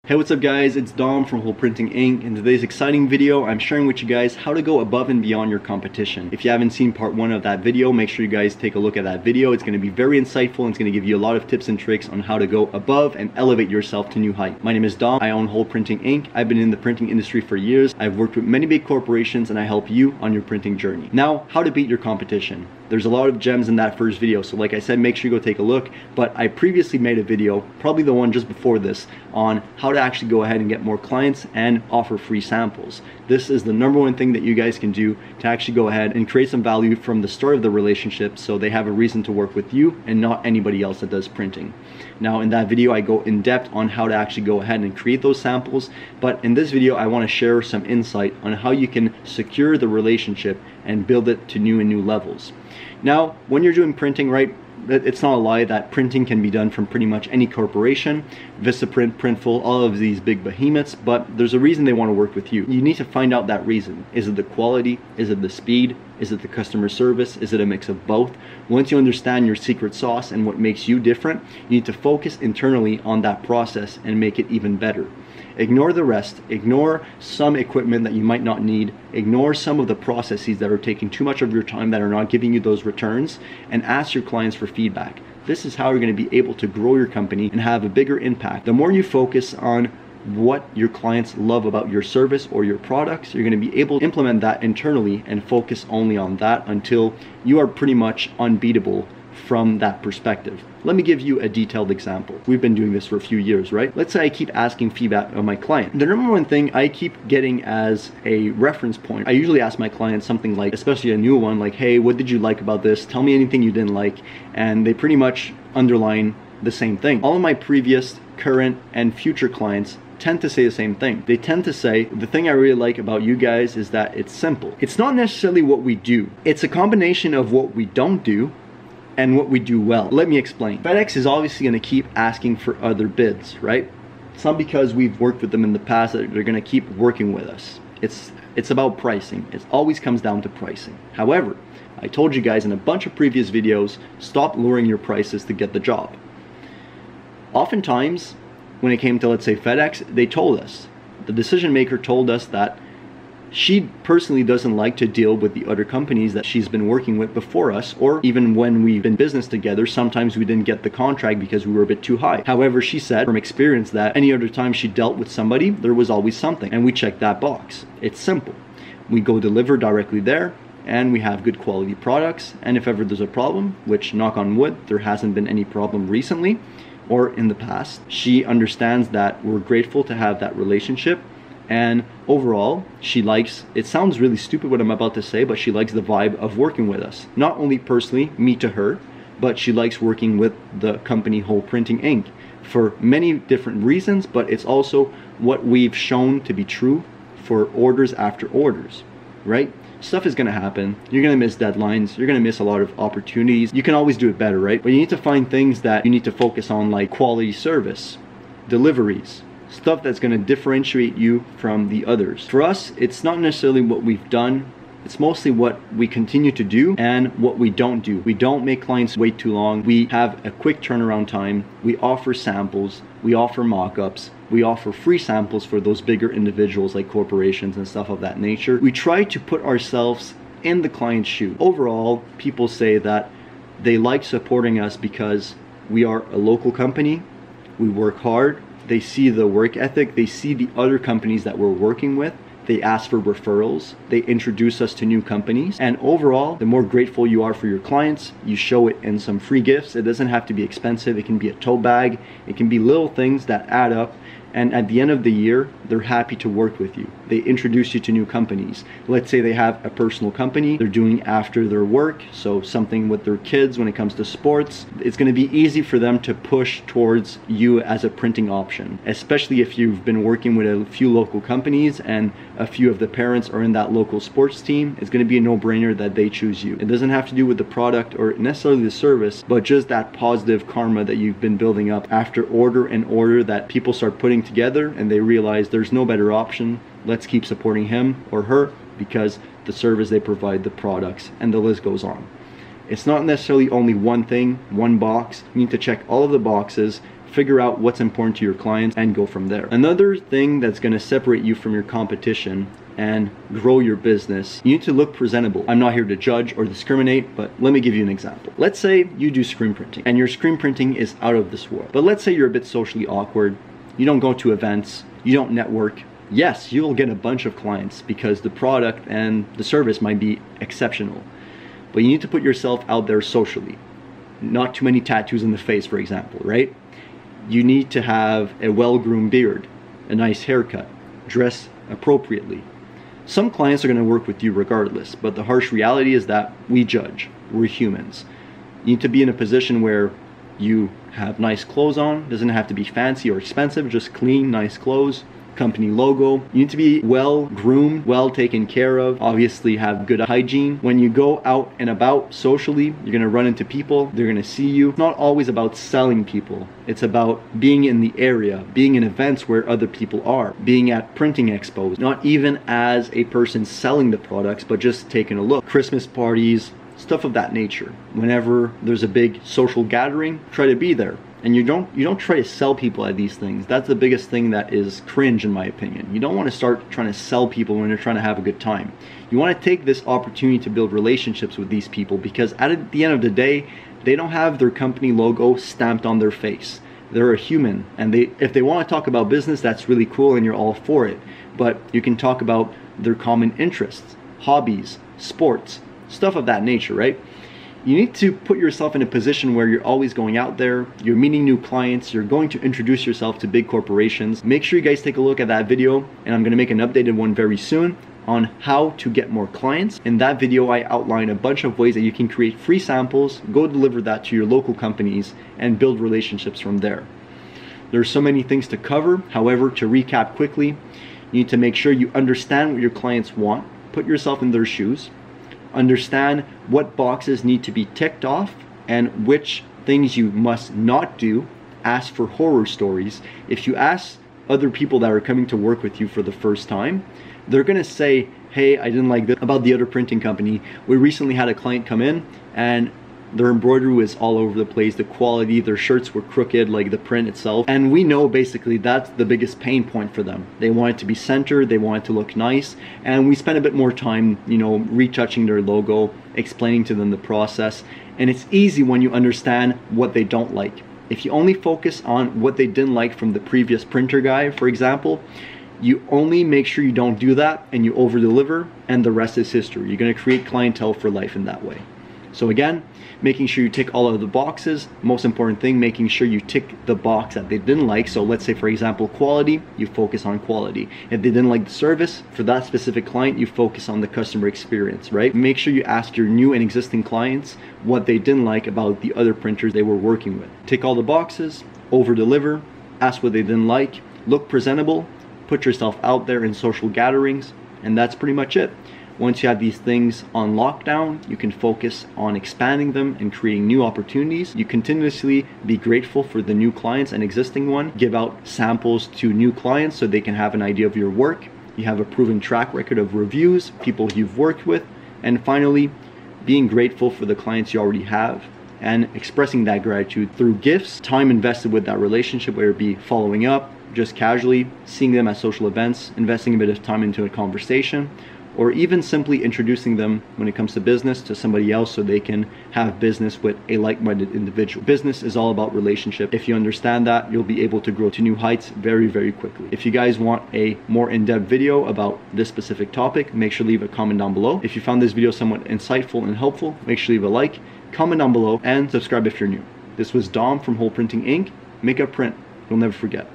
Hey, what's up guys, it's Dom from Hole Printing Inc. In today's exciting video, I'm sharing with you guys how to go above and beyond your competition. If you haven't seen part 1 of that video, make sure you guys take a look at that video. It's going to be very insightful and it's going to give you a lot of tips and tricks on how to go above and elevate yourself to new heights. My name is Dom, I own Hole Printing Inc. I've been in the printing industry for years. I've worked with many big corporations and I help you on your printing journey. Now, how to beat your competition. There's a lot of gems in that first video, so like I said, make sure you go take a look. But I previously made a video, probably the one just before this, on how to actually go ahead and get more clients and offer free samples. This is the #1 thing that you guys can do to actually go ahead and create some value from the start of the relationship so they have a reason to work with you and not anybody else that does printing. Now in that video I go in depth on how to actually go ahead and create those samples, but in this video I want to share some insight on how you can secure the relationship and build it to new levels. Now when you're doing printing, right, it's not a lie that printing can be done from pretty much any corporation, Vistaprint, Printful, all of these big behemoths, but there's a reason they want to work with you. You need to find out that reason. Is it the quality? Is it the speed? Is it the customer service? Is it a mix of both? Once you understand your secret sauce and what makes you different, you need to focus internally on that process and make it even better. Ignore the rest. Ignore some equipment that you might not need. Ignore some of the processes that are taking too much of your time that are not giving you those returns, and ask your clients for feedback. This is how you're going to be able to grow your company and have a bigger impact. The more you focus on what your clients love about your service or your products, you're going to be able to implement that internally and focus only on that until you are pretty much unbeatable from that perspective. Let me give you a detailed example. We've been doing this for a few years, right? Let's say I keep asking feedback of my client. The #1 thing I keep getting as a reference point, I usually ask my clients something like, especially a new one, like, hey, what did you like about this? Tell me anything you didn't like. And they pretty much underline the same thing. All of my previous, current, and future clients tend to say the same thing. They tend to say, the thing I really like about you guys is that it's simple. It's not necessarily what we do. It's a combination of what we don't do and what we do well. Let me explain. FedEx is obviously going to keep asking for other bids, right? It's not because we've worked with them in the past that they're going to keep working with us. It's about pricing. It always comes down to pricing. However, I told you guys in a bunch of previous videos, stop lowering your prices to get the job. Oftentimes, when it came to, let's say, FedEx, they told us, the decision maker told us that she personally doesn't like to deal with the other companies that she's been working with before us, or even when we've been business together, sometimes we didn't get the contract because we were a bit too high. However, she said from experience that any other time she dealt with somebody, there was always something, and we checked that box. It's simple. We go deliver directly there, and we have good quality products, and if ever there's a problem, which knock on wood, there hasn't been any problem recently or in the past, she understands that we're grateful to have that relationship. And overall, she likes, it sounds really stupid what I'm about to say, but she likes the vibe of working with us. Not only personally, me to her, but she likes working with the company Hole Printing Inc. for many different reasons, but it's also what we've shown to be true for orders after orders, right? Stuff is gonna happen. You're gonna miss deadlines. You're gonna miss a lot of opportunities. You can always do it better, right? But you need to find things that you need to focus on, like quality service, deliveries, stuff that's going to differentiate you from the others. For us, it's not necessarily what we've done, it's mostly what we continue to do and what we don't do. We don't make clients wait too long. We have a quick turnaround time. We offer samples, we offer mock-ups, we offer free samples for those bigger individuals like corporations and stuff of that nature. We try to put ourselves in the client's shoe. Overall, people say that they like supporting us because we are a local company, we work hard, they see the work ethic, they see the other companies that we're working with, they ask for referrals, they introduce us to new companies, and overall, the more grateful you are for your clients, you show it in some free gifts. It doesn't have to be expensive, it can be a tote bag, it can be little things that add up, and at the end of the year, they're happy to work with you. They introduce you to new companies. Let's say they have a personal company they're doing after their work, so something with their kids when it comes to sports. It's going to be easy for them to push towards you as a printing option, especially if you've been working with a few local companies and a few of the parents are in that local sports team. It's going to be a no-brainer that they choose you. It doesn't have to do with the product or necessarily the service, but just that positive karma that you've been building up after order and order that people start putting together and they realize there's no better option. Let's keep supporting him or her because the service they provide, the products, and the list goes on. It's not necessarily only one thing, one box. You need to check all of the boxes figure out what's important to your clients, and go from there. Another thing that's going to separate you from your competition and grow your business, you need to look presentable. I'm not here to judge or discriminate, but let me give you an example. Let's say you do screen printing and your screen printing is out of this world. But let's say you're a bit socially awkward, you don't go to events, you don't network. Yes, you will get a bunch of clients because the product and the service might be exceptional. But you need to put yourself out there socially. Not too many tattoos in the face, for example, right? You need to have a well-groomed beard, a nice haircut, dress appropriately. Some clients are going to work with you regardless, but the harsh reality is that we judge. We're humans. You need to be in a position where you have nice clothes on. Doesn't have to be fancy or expensive, just clean, nice clothes. Company logo. You need to be well groomed, well taken care of, obviously have good hygiene. When you go out and about socially, you're gonna run into people, they're gonna see you. It's not always about selling people. It's about being in the area, being in events where other people are, being at printing expos, not even as a person selling the products, but just taking a look. Christmas parties, stuff of that nature. Whenever there's a big social gathering, try to be there. And you don't try to sell people at these things. That's the biggest thing that is cringe in my opinion. You don't want to start trying to sell people when you're trying to have a good time. You want to take this opportunity to build relationships with these people, because at the end of the day, they don't have their company logo stamped on their face. They're a human, and if they want to talk about business, that's really cool and you're all for it. But you can talk about their common interests, hobbies, sports, stuff of that nature, right? You need to put yourself in a position where you're always going out there, you're meeting new clients, you're going to introduce yourself to big corporations. Make sure you guys take a look at that video, and I'm gonna make an updated one very soon on how to get more clients. In that video, I outline a bunch of ways that you can create free samples, go deliver that to your local companies, and build relationships from there. There's so many things to cover. However, to recap quickly, you need to make sure you understand what your clients want, put yourself in their shoes, understand what boxes need to be ticked off and which things you must not do. Ask for horror stories. If you ask other people that are coming to work with you for the first time, they're gonna say, hey, I didn't like this about the other printing company. We recently had a client come in and their embroidery was all over the place, the quality, their shirts were crooked, like the print itself. And we know basically that's the biggest pain point for them. They want it to be centered, they want it to look nice, and we spend a bit more time, you know, retouching their logo, explaining to them the process. And it's easy when you understand what they don't like. If you only focus on what they didn't like from the previous printer guy, for example, you only make sure you don't do that and you over deliver, and the rest is history. You're gonna create clientele for life in that way. So again, making sure you tick all of the boxes. Most important thing, making sure you tick the box that they didn't like. So let's say, for example, quality, you focus on quality. If they didn't like the service, for that specific client, you focus on the customer experience, right? Make sure you ask your new and existing clients what they didn't like about the other printers they were working with. Tick all the boxes, over deliver, ask what they didn't like, look presentable, put yourself out there in social gatherings, and that's pretty much it. Once you have these things on lockdown, you can focus on expanding them and creating new opportunities. You continuously be grateful for the new clients and existing one. Give out samples to new clients so they can have an idea of your work. You have a proven track record of reviews, people you've worked with. And finally, being grateful for the clients you already have and expressing that gratitude through gifts, time invested with that relationship, whether it be following up, just casually, seeing them at social events, investing a bit of time into a conversation, or even simply introducing them when it comes to business to somebody else so they can have business with a like-minded individual. Business is all about relationship. If you understand that, you'll be able to grow to new heights very, very quickly. If you guys want a more in-depth video about this specific topic, make sure to leave a comment down below. If you found this video somewhat insightful and helpful, make sure to leave a like, comment down below, and subscribe if you're new. This was Dom from Whole Printing Inc. Make a print. You'll never forget.